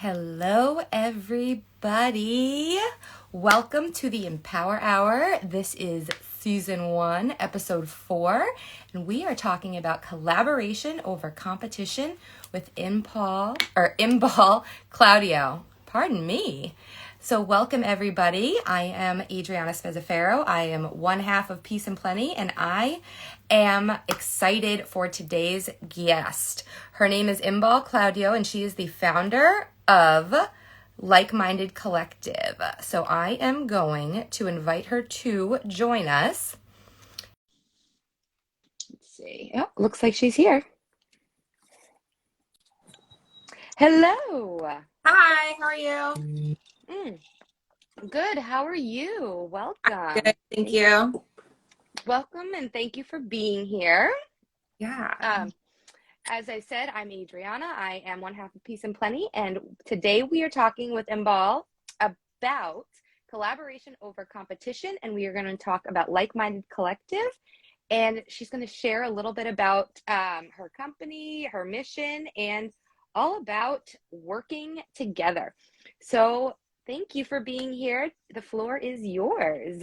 Hello, everybody. Welcome to the Empower Hour. This is season 1, episode 4, and we are talking about collaboration over competition with Inbal Claudio. Pardon me. So welcome, everybody. I am Adriana Spezzafero. I am one half of Peace and Plenty, and I am excited for today's guest. Her name is Inbal Claudio, and she is the founder of Likeminded Collective. So I am going to invite her to join us. Let's see. Oh, looks like she's here. Hello. Hi, how are you? Good. How are you? Welcome. Good, thank you. Welcome, and thank you for being here. Yeah. As I said, I'm Adriana. I am one half of Peace and Plenty, and today we are talking with Inbal about collaboration over competition, and we are going to talk about Likeminded Collective, and she's going to share a little bit about her company, her mission, and all about working together. So thank you for being here. The floor is yours.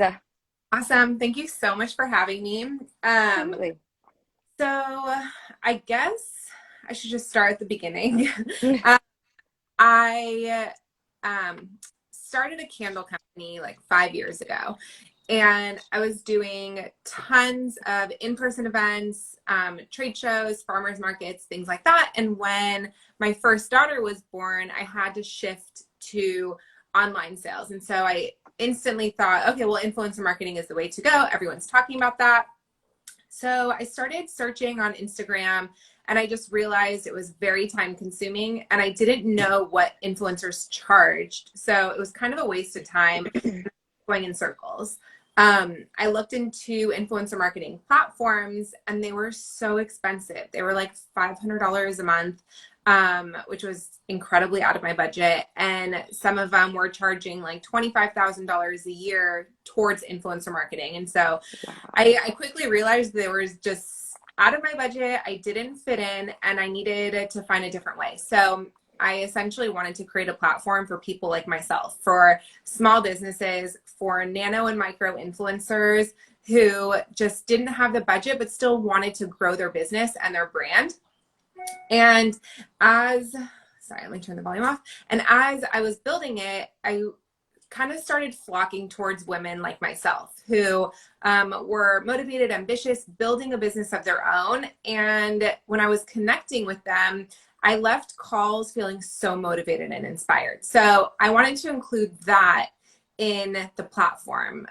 Awesome. Thank you so much for having me. Absolutely. So I guess I should just start at the beginning. I started a candle company like 5 years ago, and I was doing tons of in-person events, trade shows, farmers markets, things like that. And when my first daughter was born, I had to shift to online sales. And so I instantly thought, okay, well, influencer marketing is the way to go. Everyone's talking about that. So I started searching on Instagram, and I just realized it was very time consuming, and I didn't know what influencers charged. So it was kind of a waste of time going in circles. I looked into influencer marketing platforms, and they were so expensive. They were like $500 a month, which was incredibly out of my budget. And some of them were charging like $25,000 a year towards influencer marketing. And so I quickly realized they were just out of my budget. I didn't fit in, and I needed to find a different way. So I essentially wanted to create a platform for people like myself, for small businesses, for nano and micro influencers who just didn't have the budget, but still wanted to grow their business and their brand. And let me turn the volume off. And as I was building it, I kind of started flocking towards women like myself who were motivated, ambitious, building a business of their own. And when I was connecting with them, I left calls feeling so motivated and inspired. So I wanted to include that in the platform.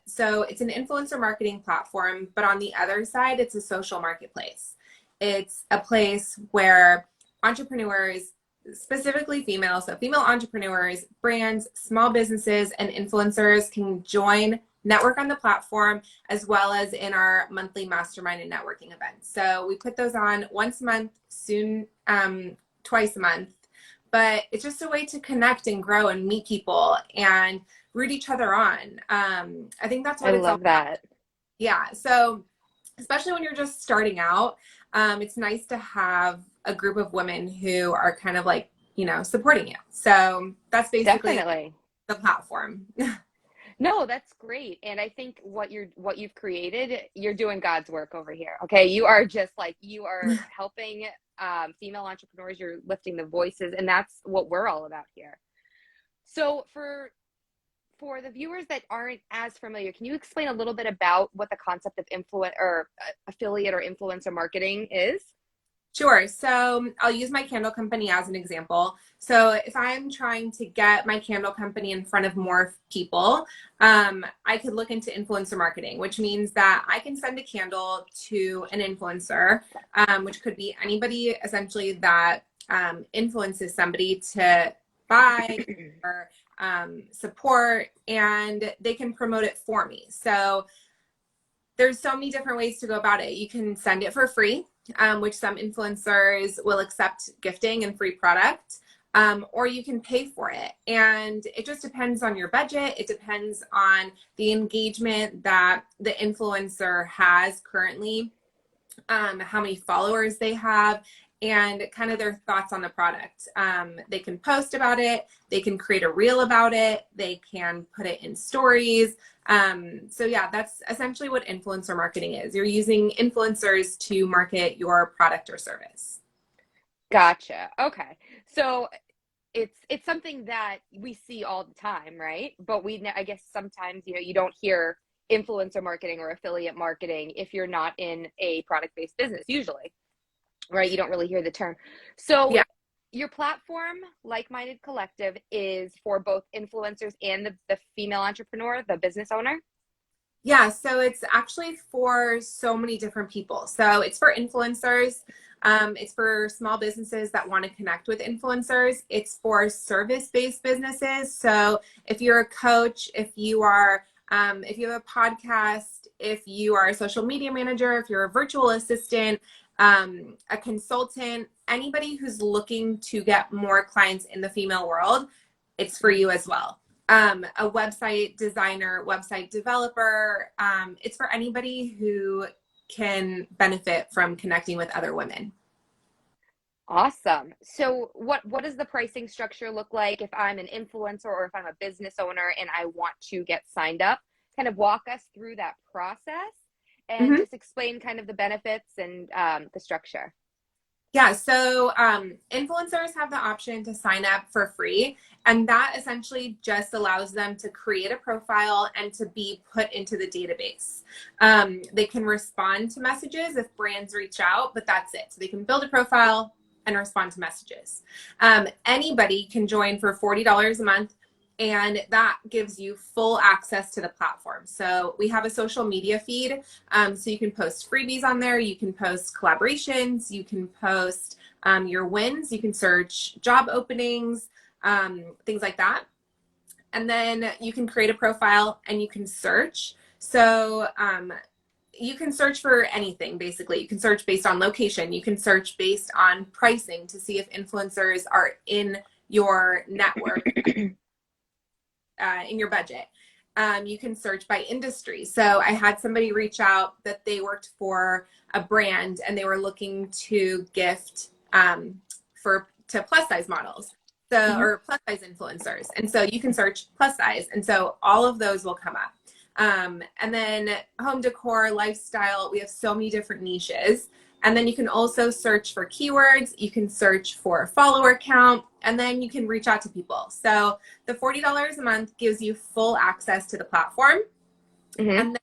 So it's an influencer marketing platform, but on the other side, it's a social marketplace. It's a place where entrepreneurs, specifically female, so female entrepreneurs, brands, small businesses, and influencers can join, network on the platform, as well as in our monthly mastermind and networking events. So we put those on once a month, soon twice a month, but it's just a way to connect and grow and meet people and root each other on. I think that's what it's all about. I love that. Yeah. So especially when you're just starting out, it's nice to have a group of women who are kind of like, supporting you. So that's basically Definitely the platform. No, that's great. And I think what you've created, you're doing God's work over here. Okay. You are helping female entrepreneurs, you're lifting the voices, and that's what we're all about here. So for the viewers that aren't as familiar, can you explain a little bit about what the concept of affiliate or influencer marketing is? Sure. So I'll use my candle company as an example. So if I'm trying to get my candle company in front of more people, I could look into influencer marketing, which means that I can send a candle to an influencer, which could be anybody essentially that influences somebody to buy or support, and they can promote it for me. So there's so many different ways to go about it. You can send it for free, which some influencers will accept gifting and free product, or you can pay for it. And it just depends on your budget. It depends on the engagement that the influencer has currently, how many followers they have, and kind of their thoughts on the product. They can post about it. They can create a reel about it. They can put it in stories. So yeah, that's essentially what influencer marketing is. You're using influencers to market your product or service. Gotcha. Okay. So it's something that we see all the time, right? But I guess sometimes, you don't hear influencer marketing or affiliate marketing if you're not in a product-based business, usually, right? You don't really hear the term. So Yeah. your platform, Likeminded Collective, is for both influencers and the female entrepreneur, the business owner? Yeah, so it's actually for so many different people. So it's for influencers. It's for small businesses that want to connect with influencers. It's for service-based businesses. So if you're a coach, if you have a podcast, if you are a social media manager, if you're a virtual assistant, a consultant, anybody who's looking to get more clients in the female world, it's for you as well. A website designer, website developer. It's for anybody who can benefit from connecting with other women. Awesome. So what does the pricing structure look like if I'm an influencer or if I'm a business owner and I want to get signed up? Kind of walk us through that process and just explain kind of the benefits and the structure. Yeah, so influencers have the option to sign up for free, and that essentially just allows them to create a profile and to be put into the database. They can respond to messages if brands reach out, but that's it. So they can build a profile and respond to messages. Anybody can join for $40 a month, and that gives you full access to the platform. So we have a social media feed. So you can post freebies on there. You can post collaborations. You can post your wins. You can search job openings, things like that. And then you can create a profile and you can search. So you can search for anything, basically. You can search based on location. You can search based on pricing to see if influencers are in your network. In your budget. You can search by industry. So I had somebody reach out that they worked for a brand and they were looking to gift to plus size models. So, or plus size influencers. And so you can search plus size. And so all of those will come up. And then home decor, lifestyle, we have so many different niches. And then you can also search for keywords. You can search for follower count, and then you can reach out to people. So the $40 a month gives you full access to the platform. And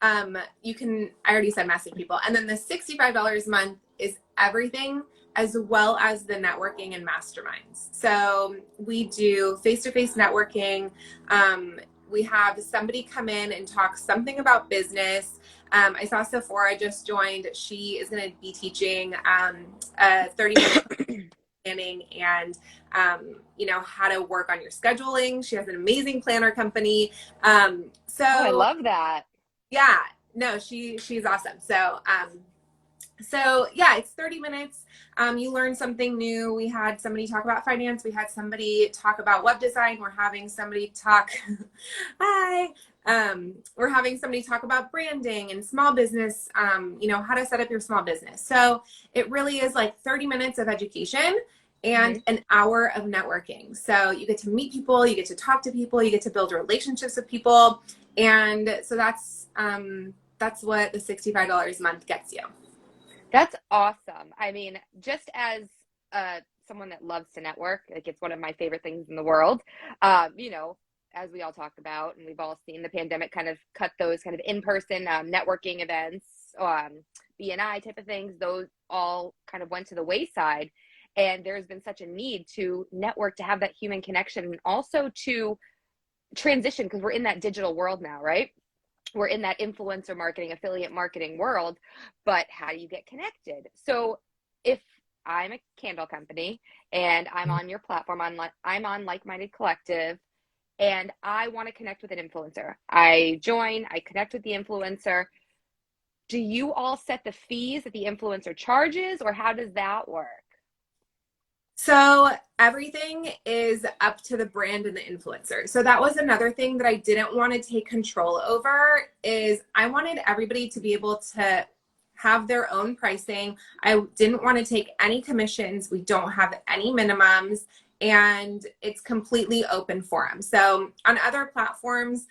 then you can, I already said message people. And then the $65 a month is everything, as well as the networking and masterminds. So we do face-to-face networking. We have somebody come in and talk something about business. I saw Sephora just joined. She is going to be teaching 30-minute planning and, how to work on your scheduling. She has an amazing planner company. I love that. Yeah, no, she's awesome. So yeah, it's 30 minutes. You learn something new. We had somebody talk about finance. We had somebody talk about web design. We're having somebody talk, we're having somebody talk about branding and small business, how to set up your small business. So it really is like 30 minutes of education and an hour of networking. So you get to meet people, you get to talk to people, you get to build relationships with people. And so that's what the $65 a month gets you. That's awesome. I mean, just as someone that loves to network, like it's one of my favorite things in the world, as we all talked about, and we've all seen the pandemic kind of cut those kind of in-person networking events, BNI type of things, those all kind of went to the wayside. And there's been such a need to network, to have that human connection, and also to transition, because we're in that digital world now, right? We're in that influencer marketing, affiliate marketing world, but how do you get connected? So if I'm a candle company and I'm on your platform, I'm on Likeminded Collective, and I want to connect with an influencer, I join, I connect with the influencer. Do you all set the fees that the influencer charges, or how does that work? So everything is up to the brand and the influencer. So that was another thing that I didn't want to take control over, is I wanted everybody to be able to have their own pricing. I didn't want to take any commissions. We don't have any minimums, and it's completely open forum. So on other platforms,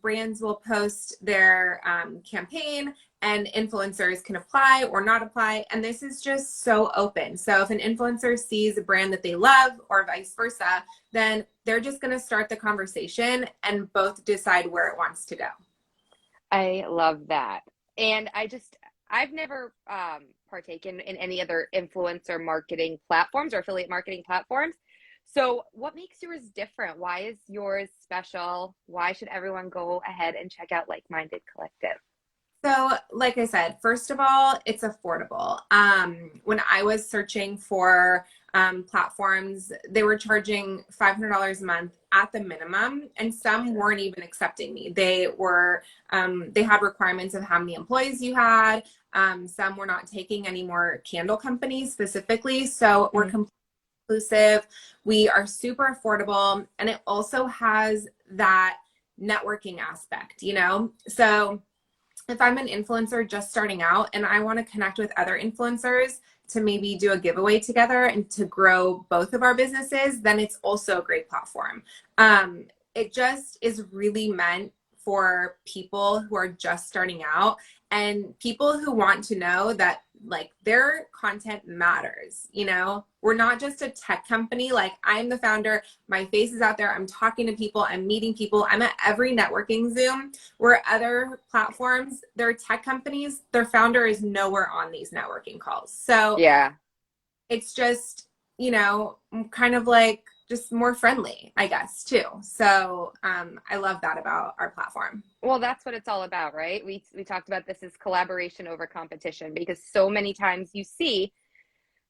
brands will post their campaign and influencers can apply or not apply. And this is just so open. So if an influencer sees a brand that they love or vice versa, then they're just going to start the conversation and both decide where it wants to go. I love that. And I've never partaken in any other influencer marketing platforms or affiliate marketing platforms. So what makes yours different? Why is yours special? Why should everyone go ahead and check out Likeminded Collective? So, like I said, first of all, it's affordable. When I was searching for platforms, they were charging $500 a month at the minimum, and some weren't even accepting me. They had requirements of how many employees you had. Some were not taking any more candle companies specifically. So we're completely inclusive. We are super affordable, and it also has that networking aspect, you know? So if I'm an influencer just starting out and I want to connect with other influencers to maybe do a giveaway together and to grow both of our businesses, then it's also a great platform. It just is really meant for people who are just starting out and people who want to know that like their content matters. You know, we're not just a tech company. Like, I'm the founder, my face is out there, I'm talking to people, I'm meeting people, I'm at every networking Zoom. Where other platforms, they're tech companies, their founder is nowhere on these networking calls. So Yeah, it's just, you know, kind of like just more friendly, I guess, too. So I love that about our platform. well, that's what it's all about, right? We talked about this as collaboration over competition, because so many times you see,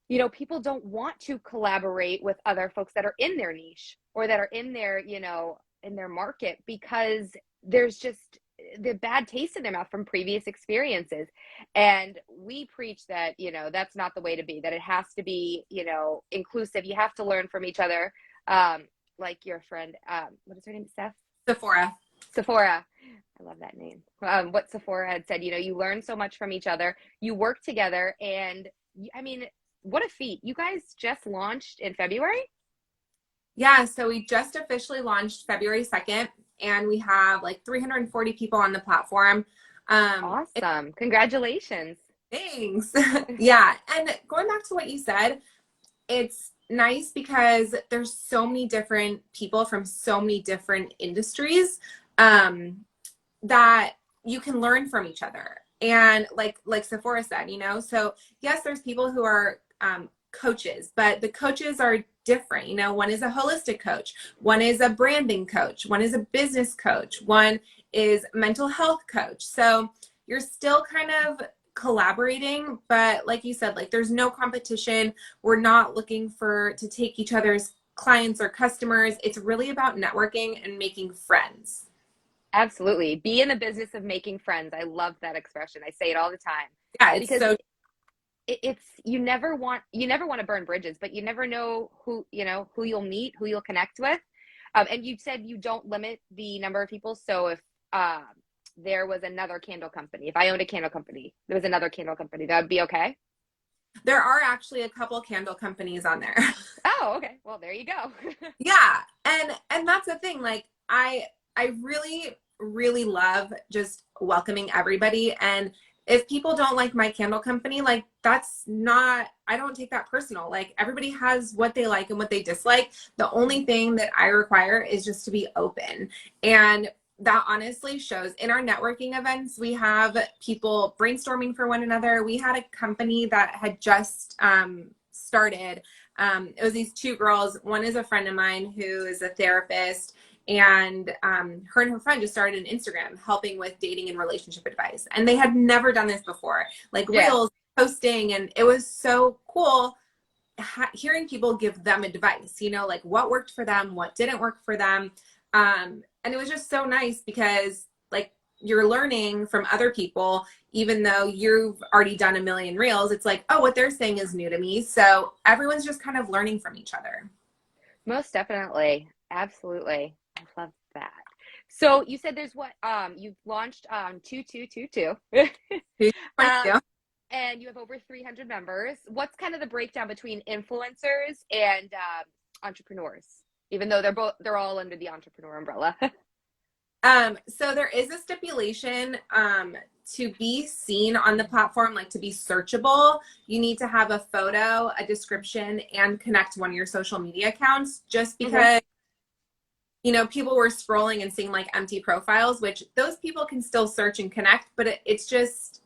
you know, people don't want to collaborate with other folks that are in their niche or that are in their, you know, in their market, because there's just the bad taste in their mouth from previous experiences. And we preach that, you know, that's not the way to be, that it has to be, you know, inclusive. You have to learn from each other. Like your friend, what is her name? Sephora. Sephora. I love that name. What Sephora had said, you know, you learn so much from each other, you work together, and I mean, what a feat. You guys just launched in February? Yeah, so we just officially launched February 2nd, and we have like 340 people on the platform. Awesome. Congratulations. Thanks. Yeah, and going back to what you said, it's nice because there's so many different people from so many different industries that you can learn from each other. And like Sephora said, you know, so yes, there's people who are coaches, but the coaches are different. You know, one is a holistic coach, one is a branding coach, one is a business coach, one is a mental health coach. So you're still kind of collaborating, but like you said, like there's no competition. We're not looking to take each other's clients or customers. It's really about networking and making friends. Absolutely. Be in the business of making friends. I love that expression. I say it all the time. Yeah, it's Because so it's you never want to burn bridges, but you never know who, you know, who you'll meet, who you'll connect with. And you said you don't limit the number of people. So if there was another candle company, if I owned a candle company, there was another candle company, that would be okay? there are actually a couple candle companies on there. Oh, okay. Well, there you go. Yeah, and that's the thing. Like I really love just welcoming everybody. And if people don't like my candle company, like that's not, I don't take that personal. Like everybody has what they like and what they dislike. The only thing that I require is just to be open. And that honestly shows in our networking events. We have people brainstorming for one another. We had a company that had just started. It was these two girls. One is a friend of mine who is a therapist, and her and her friend just started an Instagram helping with dating and relationship advice. And they had never done this before, like reels, posting. And it was so cool hearing people give them advice, you know, like what worked for them, what didn't work for them. And it was just so nice because like you're learning from other people, even though you've already done a million reels. It's like, oh, what they're saying is new to me. So everyone's just kind of learning from each other. Most definitely. Absolutely. I love that. So you said there's what you've launched 2222. Thank you. and you have over 300 members. What's kind of the breakdown between influencers and entrepreneurs, even though they're all under the entrepreneur umbrella? So there is a stipulation to be seen on the platform, like to be searchable, you need to have a photo, a description, and connect one of your social media accounts, just because people were scrolling and seeing like empty profiles, which those people can still search and connect, but it's just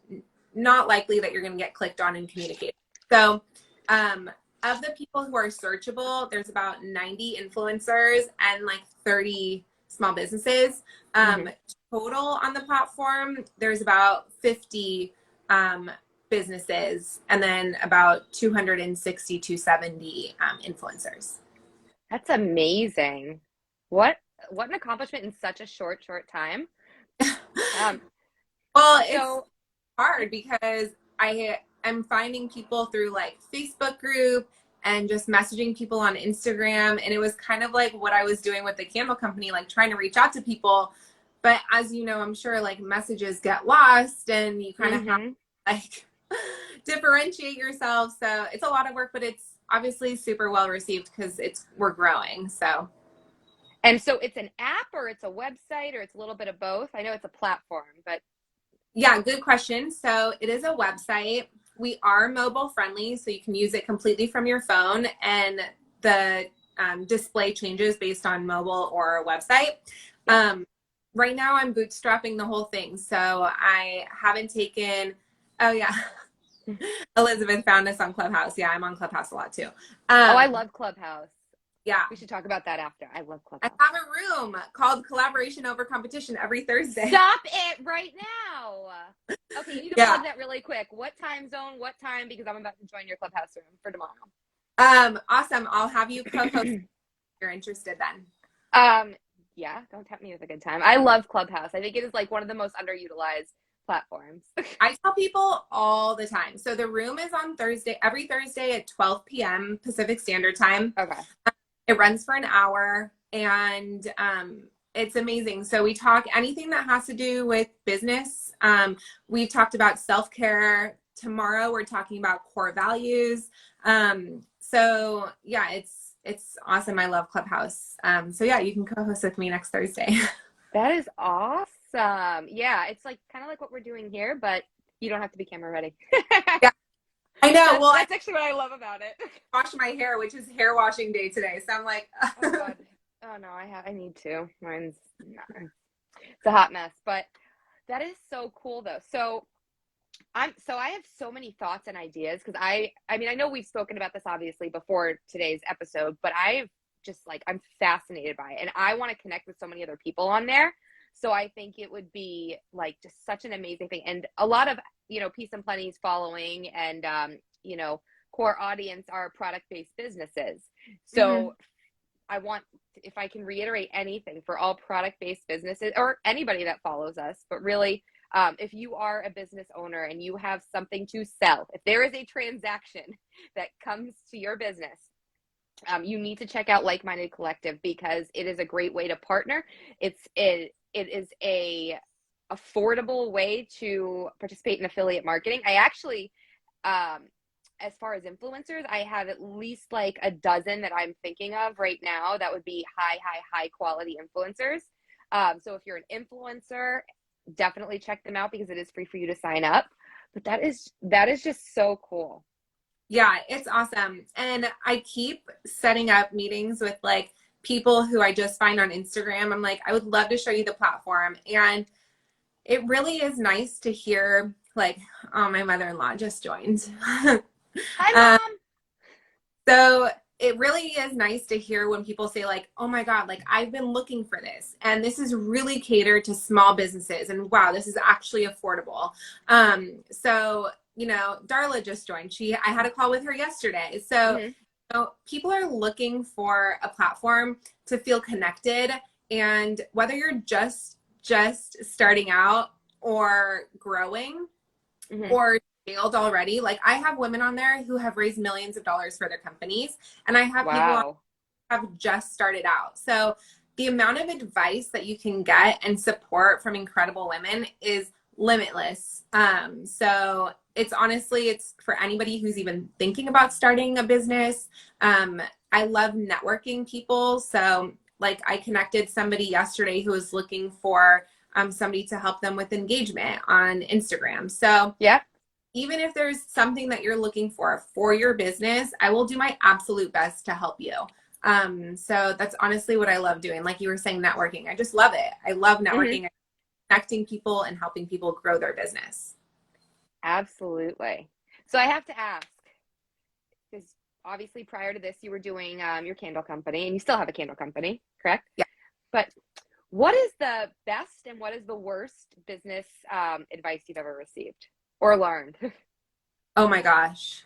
not likely that you're going to get clicked on and communicated. So of the people who are searchable, there's about 90 influencers and like 30 small businesses. Total on the platform, there's about 50 businesses and then about 260 to 70 influencers. That's amazing. What an accomplishment in such a short time. Well, it's hard because I am finding people through like Facebook group and just messaging people on Instagram. And it was kind of like what I was doing with the candle company, like trying to reach out to people. But as you know, I'm sure like messages get lost and you kind of have to like differentiate yourself. So it's a lot of work, but it's obviously super well received because we're growing. So. And so it's an app or it's a website or it's a little bit of both? I know it's a platform, but. Yeah, good question. So it is a website. We are mobile friendly, so you can use it completely from your phone, and the display changes based on mobile or website. Right now I'm bootstrapping the whole thing. So I haven't taken, Elizabeth found us on Clubhouse. Yeah, I'm on Clubhouse a lot too. I love Clubhouse. Yeah. We should talk about that after. I love Clubhouse. I have a room called Collaboration Over Competition every Thursday. Stop it right now. Okay, you need to plug that really quick. What time zone? What time? Because I'm about to join your Clubhouse room for tomorrow. Awesome. I'll have you co-host if you're interested then. Yeah, don't tempt me with a good time. I love Clubhouse. I think it is like one of the most underutilized platforms. I tell people all the time. So the room is on every Thursday at 12 p.m. Pacific Standard Time. Okay. It runs for an hour and it's amazing. So we talk anything that has to do with business. We've talked about self-care. Tomorrow we're talking about core values. So yeah, it's awesome. I love Clubhouse. So yeah, you can co-host with me next Thursday. That is awesome. Yeah, it's like kind of like what we're doing here, but you don't have to be camera ready. Yeah. I know. Well, that's actually what I love about it. Wash my hair, which is hair washing day today. So I'm like, oh God. Oh no, I need to. It's a hot mess, but that is so cool though. So I have so many thoughts and ideas because I mean, I know we've spoken about this obviously before today's episode, but I'm fascinated by it and I want to connect with so many other people on there. So I think it would be like just such an amazing thing. And a lot of, Peace and Plenty's following and, core audience are product-based businesses. So if I can reiterate anything for all product-based businesses or anybody that follows us, but really, if you are a business owner and you have something to sell, if there is a transaction that comes to your business, you need to check out Likeminded Collective because it is a great way to partner. It is a affordable way to participate in affiliate marketing. I actually, as far as influencers, I have at least like a dozen that I'm thinking of right now that would be high quality influencers. So if you're an influencer, definitely check them out because it is free for you to sign up. But that is just so cool. Yeah, it's awesome. And I keep setting up meetings with like people who I just find on Instagram. I'm like, I would love to show you the platform. And it really is nice to hear like, oh, my mother-in-law just joined. Hi, Mom. So it really is nice to hear when people say like, oh my God, like I've been looking for this and this is really catered to small businesses and wow, this is actually affordable. So, Darla just joined. I had a call with her yesterday. So, people are looking for a platform to feel connected, and whether you're just starting out or growing or scaled already, like I have women on there who have raised millions of dollars for their companies, and I have people who have just started out. So the amount of advice that you can get and support from incredible women is limitless. So it's honestly, it's for anybody who's even thinking about starting a business. I love networking people. So like I connected somebody yesterday who was looking for somebody to help them with engagement on Instagram. So yeah, even if there's something that you're looking for your business, I will do my absolute best to help you. So that's honestly what I love doing. Like you were saying, networking. I just love it. I love networking, connecting people and helping people grow their business. absolutely. So I have to ask, because obviously prior to this, you were doing your candle company, and you still have a candle company, correct? Yeah. But what is the best and what is the worst business advice you've ever received or learned? Oh my gosh.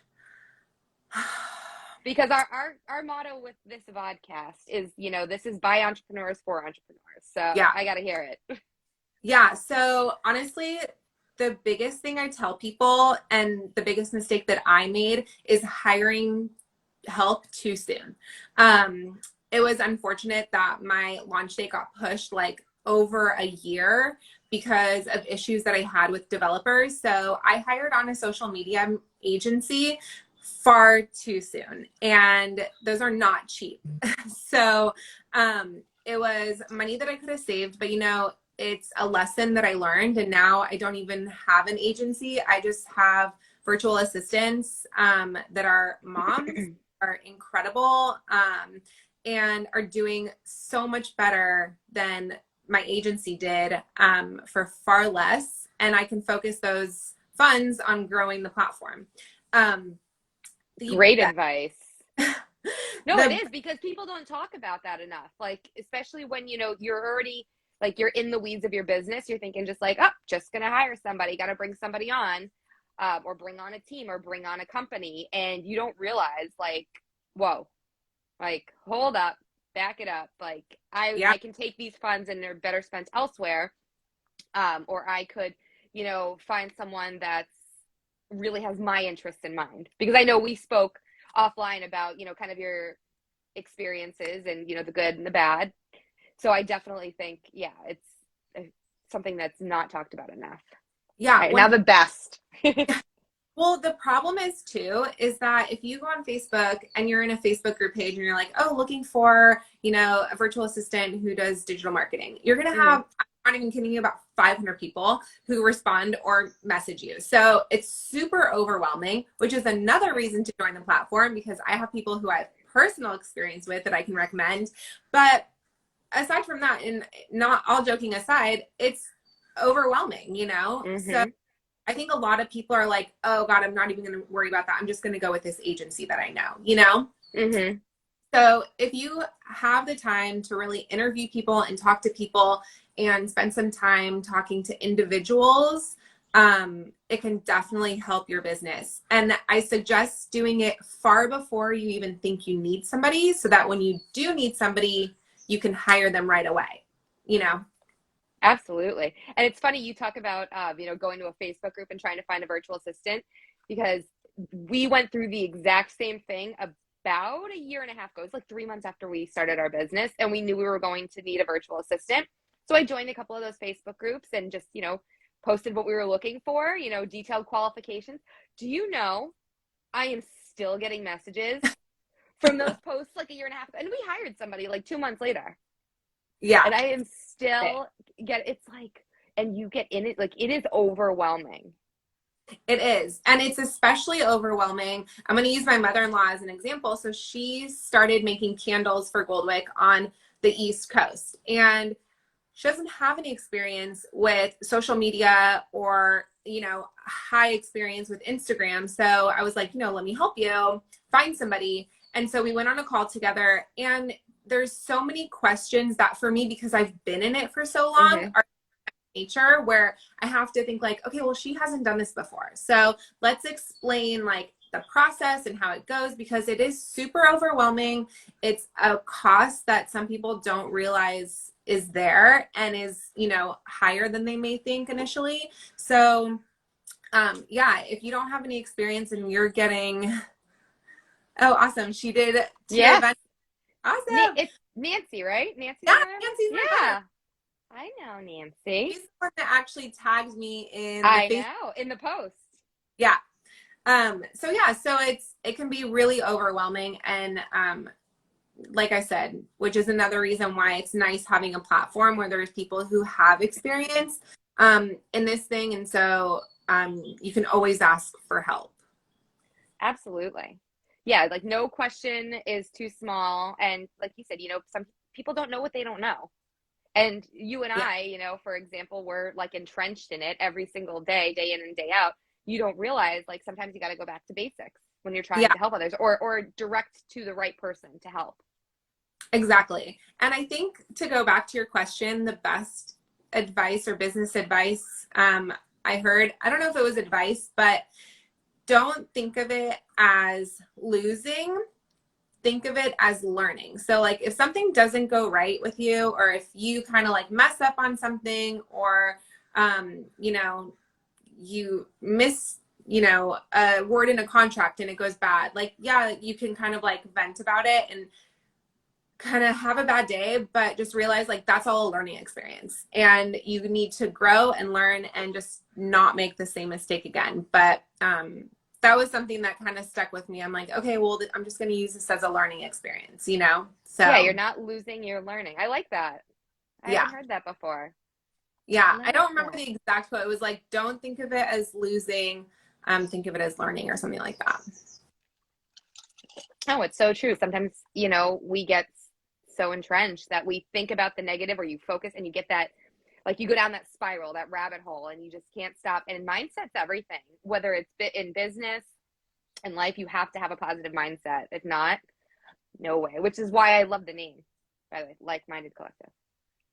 Because our motto with this podcast is, this is by entrepreneurs for entrepreneurs. So Yeah. I got to hear it. Yeah. So honestly, the biggest thing I tell people and the biggest mistake that I made is hiring help too soon. It was unfortunate that my launch date got pushed like over a year because of issues that I had with developers. So I hired on a social media agency far too soon, and those are not cheap. So it was money that I could have saved, but it's a lesson that I learned, and now I don't even have an agency. I just have virtual assistants that are moms, are incredible, and are doing so much better than my agency did for far less. And I can focus those funds on growing the platform. Great advice. No, it is, because people don't talk about that enough. Like, especially when, you're already like, you're in the weeds of your business. You're thinking just like, oh, just going to hire somebody, got to bring somebody on, or bring on a team or bring on a company. And you don't realize like, whoa, like, hold up, back it up. Like I can take these funds and they're better spent elsewhere. Or I could, find someone that's really has my interests in mind, because I know we spoke offline about, kind of your experiences and, the good and the bad. So I definitely think, yeah, it's something that's not talked about enough. Yeah. Right, now the best. Well, the problem is too, is that if you go on Facebook and you're in a Facebook group page and you're like, oh, looking for, a virtual assistant who does digital marketing, you're going to have, I'm not even kidding you, about 500 people who respond or message you. So it's super overwhelming, which is another reason to join the platform, because I have people who I have personal experience with that I can recommend. But aside from that, and not all joking aside, it's overwhelming, So I think a lot of people are like, oh God, I'm not even going to worry about that. I'm just going to go with this agency that I know, So if you have the time to really interview people and talk to people and spend some time talking to individuals, it can definitely help your business. And I suggest doing it far before you even think you need somebody, so that when you do need somebody, you can hire them right away, Absolutely. And it's funny you talk about, going to a Facebook group and trying to find a virtual assistant, because we went through the exact same thing about a year and a half ago. It was like 3 months after we started our business, and we knew we were going to need a virtual assistant. So I joined a couple of those Facebook groups and just, posted what we were looking for, detailed qualifications. Do you know, I am still getting messages from those posts like a year and a half ago, and we hired somebody like 2 months later. Yeah. And I am still it's like, and you get in it, like, it is overwhelming. It is. And it's especially overwhelming. I'm going to use my mother-in-law as an example. So she started making candles for Goldwick on the East Coast, and she doesn't have any experience with social media or, high experience with Instagram. So I was like, let me help you find somebody. And so we went on a call together, and there's so many questions that for me, because I've been in it for so long, are nature, where I have to think like, okay, well, she hasn't done this before. So let's explain like the process and how it goes, because it is super overwhelming. It's a cost that some people don't realize is there and is, higher than they may think initially. So if you don't have any experience and you're getting, oh, awesome. She did two events. Awesome. It's Nancy, right? Nancy. Yeah, Nancy's my friend. I know Nancy. She's the one that actually tagged me in I know, in the post. Yeah. So it can be really overwhelming. And, like I said, which is another reason why it's nice having a platform where there's people who have experience, in this thing. And so, you can always ask for help. Absolutely. Yeah, like no question is too small. And like you said, some people don't know what they don't know. And you and Yeah. I, for example, we're like entrenched in it every single day in and day out. You don't realize like sometimes you got to go back to basics when you're trying Yeah, to help others or direct to the right person to help. exactly. And I think to go back to your question, the best advice or business advice, I heard, I don't know if it was advice, but don't think of it as losing, think of it as learning. So like if something doesn't go right with you, or if you kind of like mess up on something, or you miss a word in a contract and it goes bad, like yeah, you can kind of like vent about it and kind of have a bad day, but just realize like that's all a learning experience, and you need to grow and learn and just not make the same mistake again. But that was something that kind of stuck with me. I'm like, okay, well, I'm just going to use this as a learning experience, So Yeah, you're not losing, you're learning. I like that. I yeah, haven't heard that before. yeah. I Like don't remember that. the exact quote. It was like, don't think of it as losing, think of it as learning, or something like that. Oh, it's so true. Sometimes, we get so entrenched that we think about the negative, or you focus and you get that, like you go down that spiral, that rabbit hole, and you just can't stop. And mindset's everything, whether it's in business and life, you have to have a positive mindset. If not, no way, which is why I love the name, by the way, Like-Minded Collective.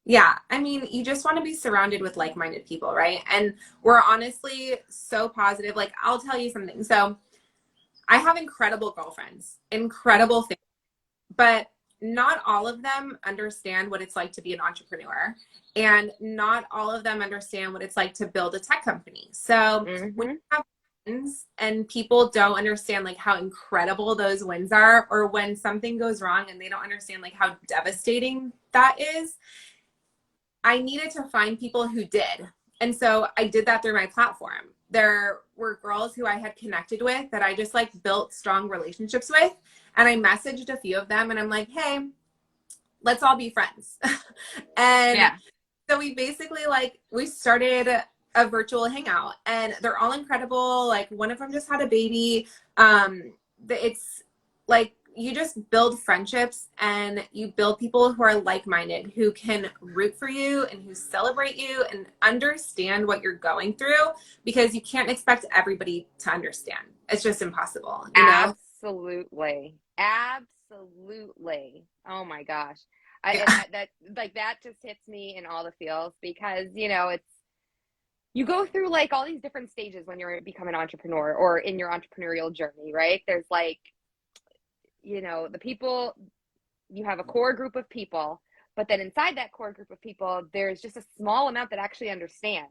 Yeah, I mean, you just want to be surrounded with like-minded people, right? And we're honestly so positive. Like, I'll tell you something. So I have incredible girlfriends, incredible things, but not all of them understand what it's like to be an entrepreneur, and not all of them understand what it's like to build a tech company. So when Mm-hmm. you have wins and people don't understand like how incredible those wins are, or when something goes wrong and they don't understand like how devastating that is, I needed to find people who did. And so I did that through my platform. There were girls who I had connected with that I just like built strong relationships with. And I messaged a few of them and I'm like, hey, let's all be friends. And Yeah. so we basically we started a virtual hangout, and they're all incredible. Like one of them just had a baby. It's like you just build friendships and you build people who are like-minded, who can root for you and who celebrate you and understand what you're going through, because you can't expect everybody to understand. It's just impossible, Absolutely. Absolutely. Oh my gosh. Yeah. That just hits me in all the feels, because, you go through like all these different stages when you're becoming an entrepreneur or in your entrepreneurial journey, right? There's like, the people, you have a core group of people, but then inside that core group of people, there's just a small amount that actually understand.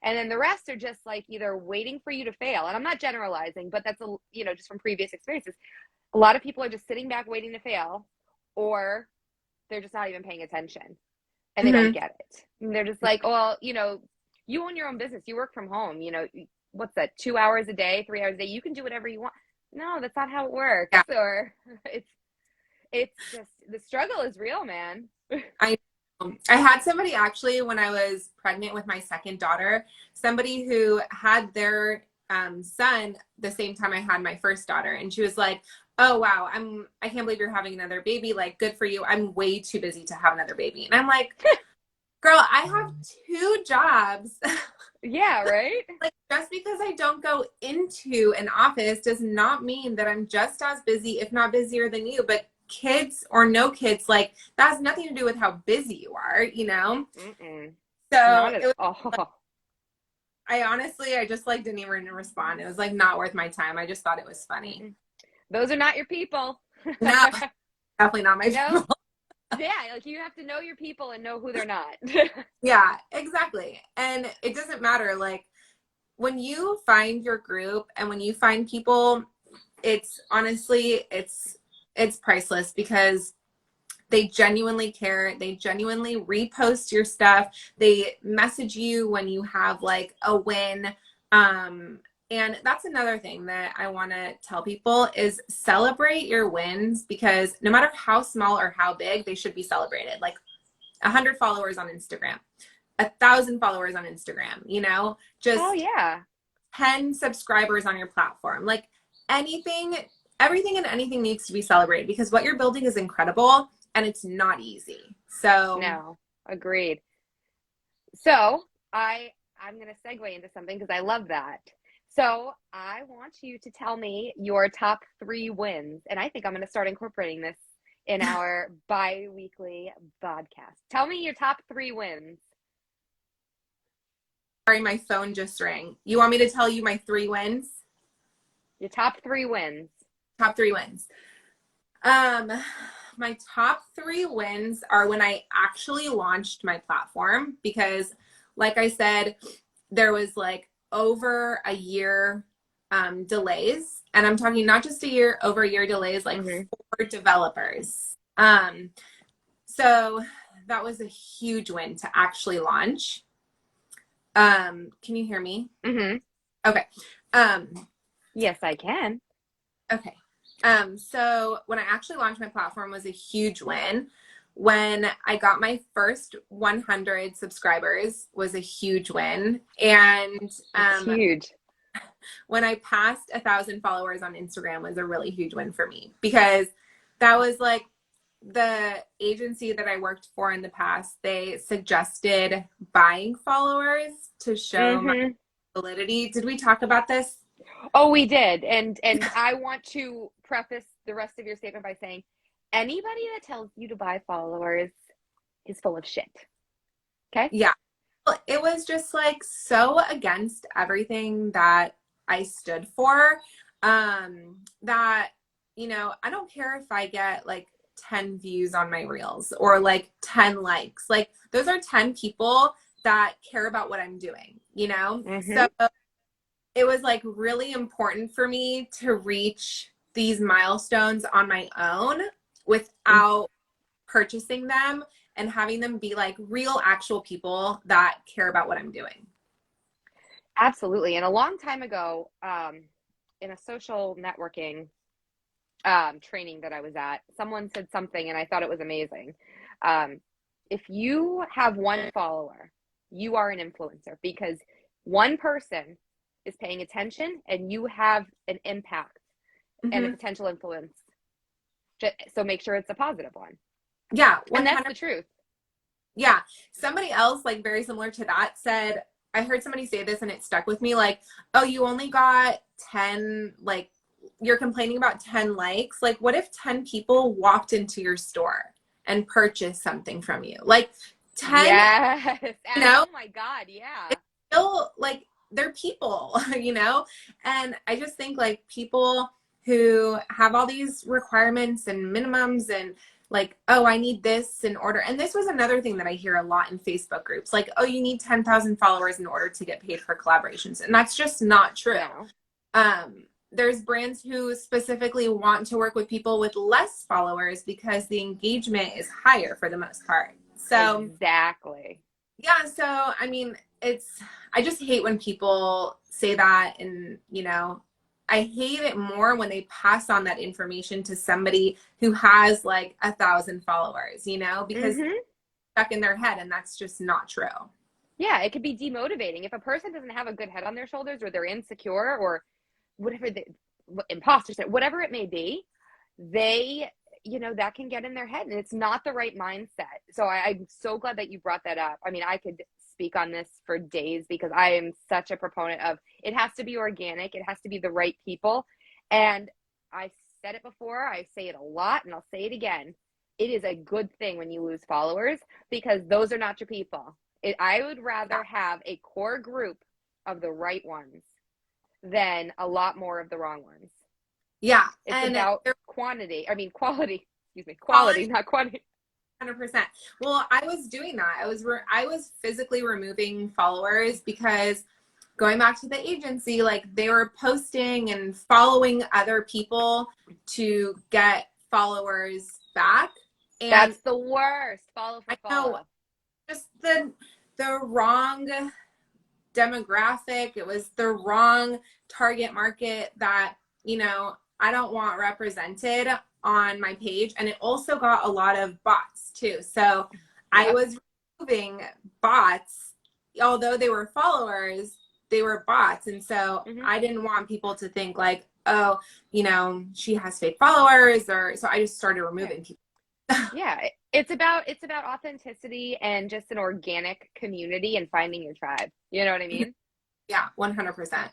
And then the rest are just like either waiting for you to fail. And I'm not generalizing, but that's just from previous experiences. A lot of people are just sitting back waiting to fail, or they're just not even paying attention and they don't Mm-hmm. get it. And they're just like, well, you own your own business. You work from home, what's that? 2 hours a day, 3 hours a day. You can do whatever you want. No, that's not how it works. Yeah. Or it's just, the struggle is real, man. I had somebody actually, when I was pregnant with my second daughter, somebody who had their son the same time I had my first daughter, and she was like, oh wow, I can't believe you're having another baby, like good for you, I'm way too busy to have another baby. And I'm like, girl, I have 2 jobs. Yeah, right. Like, just because I don't go into an office does not mean that I'm just as busy, if not busier than you. But kids or no kids, like that has nothing to do with how busy you are, Mm-mm. So Not at it was like, all. I just like didn't even respond. It was like not worth my time. I just thought it was funny. Mm-mm. Those are not your people. No, definitely not my No. people. Yeah, like you have to know your people and know who they're not. Yeah, exactly. And it doesn't matter. Like when you find your group and when you find people, it's honestly, it's priceless, because they genuinely care. They genuinely repost your stuff. They message you when you have like a win. And that's another thing that I want to tell people is celebrate your wins, because no matter how small or how big, they should be celebrated. Like 100 followers on Instagram, 1,000 followers on Instagram, you know, just Oh yeah. 10 subscribers on your platform. Like anything, everything and anything needs to be celebrated, because what you're building is incredible and it's not easy. So No, agreed. So I'm going to segue into something because I love that. So I want you to tell me your top 3 wins, and I think I'm going to start incorporating this in our bi-weekly podcast. Tell me your top 3 wins. sorry, my phone just rang. You want me to tell you my 3 wins? Your top 3 wins. Top 3 wins. My top 3 wins are when I actually launched my platform, because like I said, there was like over a year delays, and I'm talking not just a year, over a year delays, like 4 developers. So that was a huge win to actually launch. Can you hear me? Mm-hmm. Okay. Yes, I can. Okay. So when I actually launched my platform was a huge win. When I got my first 100 subscribers was a huge win. And It's huge. when I passed 1,000 followers on Instagram was a really huge win for me, because that was like the agency that I worked for in the past. They suggested buying followers to show my validity. Did we talk about this? Oh, we did. And I want to preface the rest of your statement by saying anybody that tells you to buy followers is full of shit. Okay? Yeah. It was just like so against everything that I stood for, that, you know, I don't care if I get like 10 views on my reels or like 10 likes. Like those are 10 people that care about what I'm doing, you know? So it was like really important for me to reach these milestones on my own without purchasing them, and having them be like real, actual people that care about what I'm doing. Absolutely. And a long time ago, in a social networking training that I was at, someone said something and I thought it was amazing. If you have 1 follower, you are an influencer, because one person is paying attention and you have an impact and a potential influence. So make sure it's a positive one. Yeah. 100%. And that's the truth. Yeah. Somebody else, like very similar to that, said, I heard somebody say this and it stuck with me, like, oh, you only got 10, like, you're complaining about 10 likes. Like, what if 10 people walked into your store and purchased something from you? Like 10, yes. you know? Oh my God. Yeah. It's still like, they're people, you know? And I just think like people who have all these requirements and minimums and like, oh, I need this in order. And this was another thing that I hear a lot in Facebook groups, like, oh, you need 10,000 followers in order to get paid for collaborations. And that's just not true. No. There's brands who specifically want to work with people with less followers because the engagement is higher for the most part. So exactly. Yeah. So, I mean, I just hate when people say that, and, you know, I hate it more when they pass on that information to somebody who has like 1,000 followers, you know, because it's stuck in their head, and that's just not true. Yeah. It could be demotivating. If a person doesn't have a good head on their shoulders, or they're insecure, or whatever, imposter syndrome, whatever it may be, they, you know, that can get in their head, and it's not the right mindset. So I'm so glad that you brought that up. I mean, I could speak on this for days, because I am such a proponent of it has to be organic. It has to be the right people. And I said it before, I say it a lot, and I'll say it again. It is a good thing when you lose followers, because those are not your people. I would rather have a core group of the right ones than a lot more of the wrong ones. Yeah. It's about quality, not quantity. 100%. Well, I was doing that. I was physically removing followers, because going back to the agency, like they were posting and following other people to get followers back. And that's the worst. Follow for follow. Just the wrong demographic. It was the wrong target market that, you know, I don't want represented on my page. And it also got a lot of bots too. So I was removing bots, although they were followers, they were bots. And so I didn't want people to think like, oh, you know, she has fake followers, or so I just started removing people. Yeah, it's about authenticity and just an organic community and finding your tribe. You know what I mean? Yeah, 100%.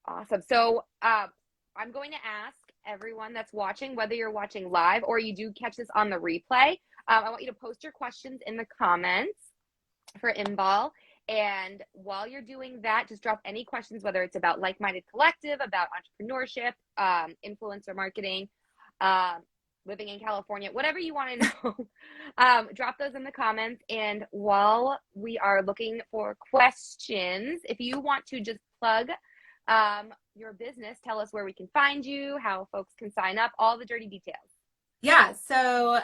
Awesome. So I'm going to ask everyone that's watching, whether you're watching live or you do catch this on the replay, I want you to post your questions in the comments for Inbal. And while you're doing that, just drop any questions, whether it's about Likeminded Collective, about entrepreneurship, influencer marketing, living in California, whatever you want to know, drop those in the comments. And while we are looking for questions, if you want to just plug your business, tell us where we can find you, how folks can sign up, all the dirty details. Yeah, so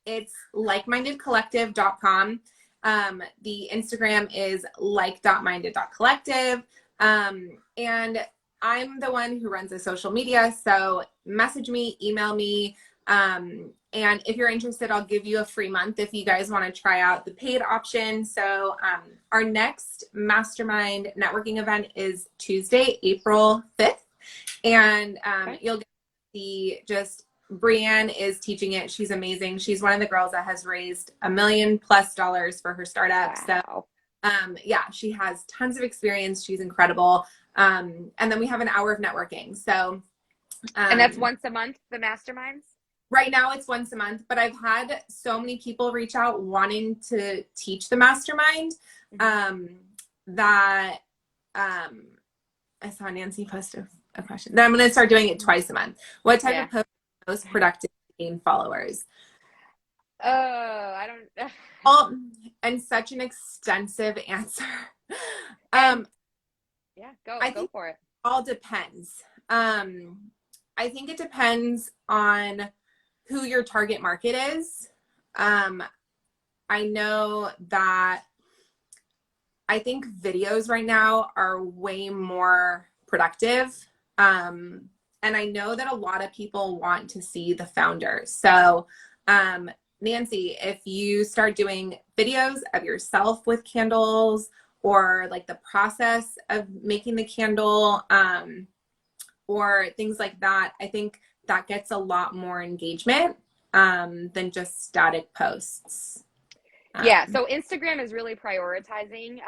it's likemindedcollective.com. The Instagram is like.minded.collective. And I'm the one who runs the social media. So message me, email me. And if you're interested, I'll give you a free month if you guys want to try out the paid option. So our next mastermind networking event is Tuesday, April 5th. And you'll get to see just Brienne is teaching it. She's amazing. She's one of the girls that has raised $1 million+ for her startup. Wow. So yeah, she has tons of experience. She's incredible. And then we have an hour of networking. So and that's once a month, the masterminds? Right now it's once a month, but I've had so many people reach out wanting to teach the mastermind that I saw Nancy post a question. Then I'm going to start doing it twice a month. What type of post is most productive to gain followers? Oh, I don't. And such an extensive answer. Yeah, go for it. All depends. I think it depends on who your target market is. I know that I think videos right now are way more productive. And I know that a lot of people want to see the founders. So, Nancy, if you start doing videos of yourself with candles, or like the process of making the candle, or things like that, I think that gets a lot more engagement than just static posts. Yeah, so Instagram is really prioritizing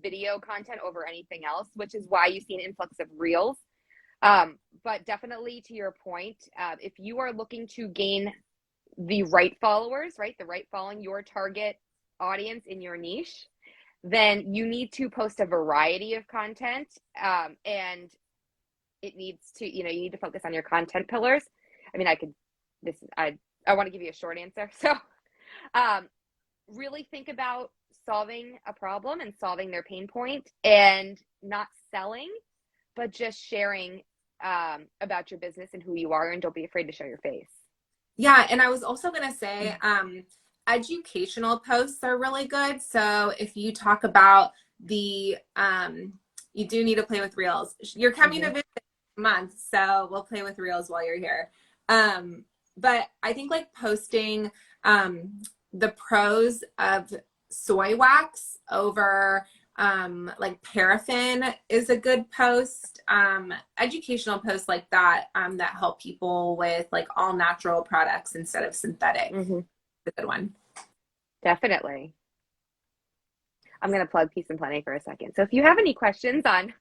video content over anything else, which is why you see an influx of reels. But definitely to your point, if you are looking to gain the right followers, right, the right following, your target audience in your niche, then you need to post a variety of content, and it needs to, you need to focus on your content pillars. I mean, I want to give you a short answer. So, really think about solving a problem and solving their pain point, and not selling, but just sharing about your business and who you are, and don't be afraid to show your face. Yeah, and I was also going to say, educational posts are really good. So if you talk about you do need to play with reels. You're coming to visit this month, so we'll play with reels while you're here. But I think like posting the pros of soy wax over like paraffin is a good post. Educational posts like that that help people with like all natural products instead of synthetic. A good one. Definitely. I'm going to plug Peace and Plenty for a second. So if you have any questions on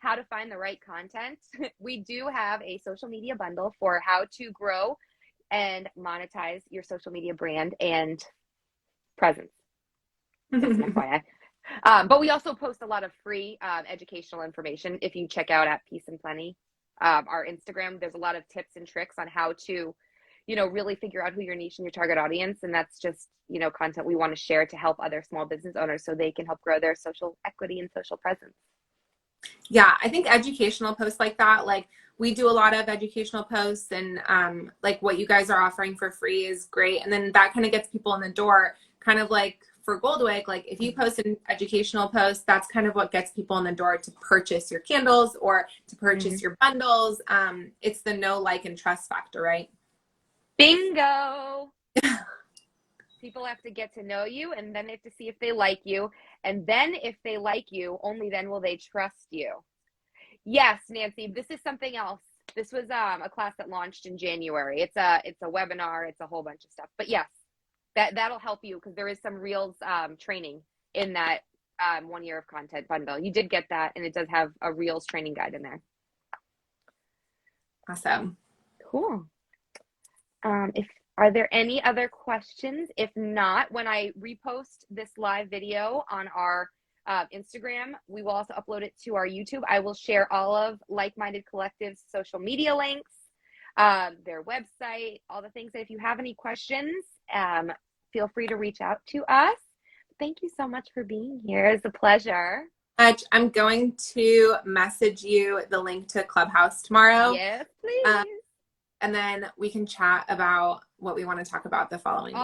how to find the right content, we do have a social media bundle for how to grow and monetize your social media brand and presence. But we also post a lot of free educational information. If you check out at Peace and Plenty, our Instagram, there's a lot of tips and tricks on how to, really figure out who your niche and your target audience. And that's just, content we want to share to help other small business owners so they can help grow their social equity and social presence. Yeah, I think educational posts like that, like we do a lot of educational posts, and like what you guys are offering for free is great. And then that kind of gets people in the door, kind of like for Goldwick, like if you post an educational post, that's kind of what gets people in the door to purchase your candles or to purchase your bundles. It's the know, like, and trust factor, right? Bingo. People have to get to know you, and then they have to see if they like you. And then if they like you, only then will they trust you. Yes, Nancy, this is something else. This was a class that launched in January. It's a webinar. It's a whole bunch of stuff. But yes, that'll help you because there is some Reels training in that 1 year of content bundle. You did get that, and it does have a Reels training guide in there. Awesome. Cool. Are there any other questions? If not, when I repost this live video on our Instagram, we will also upload it to our YouTube. I will share all of Like-Minded Collective's social media links, their website, all the things. And if you have any questions, feel free to reach out to us. Thank you so much for being here. It's a pleasure. I'm going to message you the link to Clubhouse tomorrow. Yes, please. And then we can chat about what we want to talk about the following week.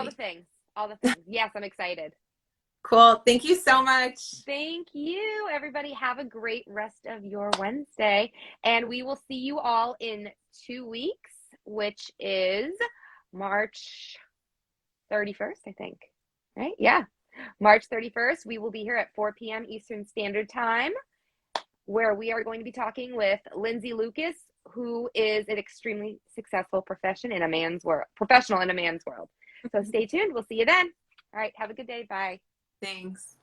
All the things. Yes, I'm excited. Cool. Thank you so much. Thank you, everybody. Have a great rest of your Wednesday. And we will see you all in 2 weeks, which is March 31st, I think. Right? Yeah. March 31st. We will be here at 4 p.m. Eastern Standard Time, where we are going to be talking with Lindsay Lucas, who is an extremely successful professional in a man's world. So stay tuned. We'll see you then. All right. Have a good day. Bye. Thanks.